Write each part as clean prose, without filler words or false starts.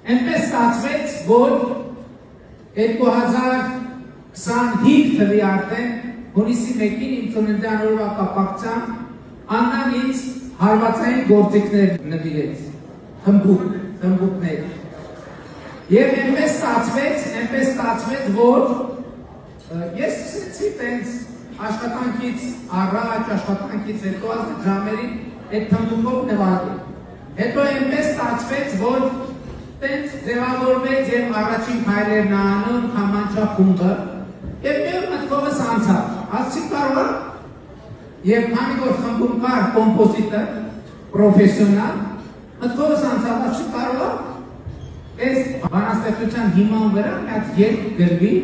Այնպես ստացվեց, որ 2025 թվականի արդեն հունիսի 1-ին իմ ծննդյան օրվա կապակցությամբ Աննան ինձ հարվածային գործիքներ նվիրեց, հմբուկներ։ Եվ այնպես ստացվեց, որ ես սկսեցի տենց աշխատանքից առաջ, աշխատանքից հետո ազատ ժամերին այդ հմբուկով նվագել։ Հետո այնպես ստացվեց, որ տենց ձևավորվեց և առաջին քայլերն անում քամանչախումբը և մի օր մտքովս անցավ, ասեցի կարող և քանի որ խմբում կար կոմպոզիտոր, պրոֆեսիոնալ, մտքովս անցավ, ասեցի կարող այս բանաստեղծության հիման վրա մի հատ երգ գրվի։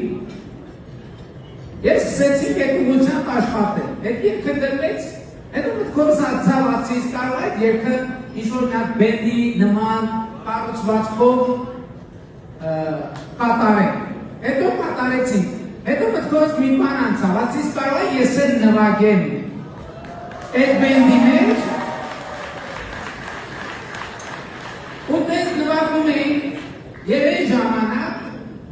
Ես սկսեցի երկուղությամբ աշխատել, այդ երգը դրվեց, հետո մտքովս անցավ, ասեցի կարող այդ երգը ինչ-որ մի հատ բենդի նման կառուցվածքով կատարենք, հետո կատարեցինք, հետո մտքովս մի բան անցավ, ասեցի կարող ես էլ նվագեմ այդ բենդի մեջ ու տենց նվագում էինք և այն ժամանակ,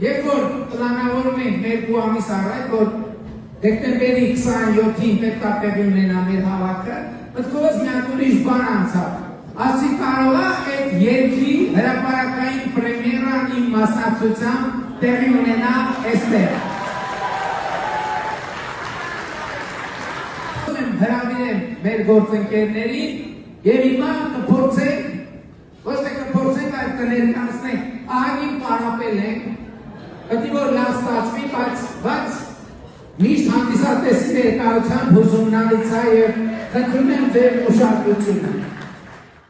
երբ որ պլանավորում ենք մեր 2 ամիս առաջ, որ դեկտեմբերի 27-ին պետք է տեղի ունենա մեր հավաքը, մտքովս մի հատ ուրիշ բան անցավ, ասի կարող է այդ երգի հրապարակային պրեմիերան իմ մասնակցությամբ տեղի ունենա էստեղ։ Հրավիրեմ մեր գործընկերներին և հիմա կփորձենք, ոչ թե կփորձենք, այլ կներկայացնենք, ահագին պարապել ենք, պետք է որ լավ ստացվի, բայց միշտ հանդիսատեսի ներկայությամբ հուզումնալից է և խնդրում եմ ձեր ուշադրությունը։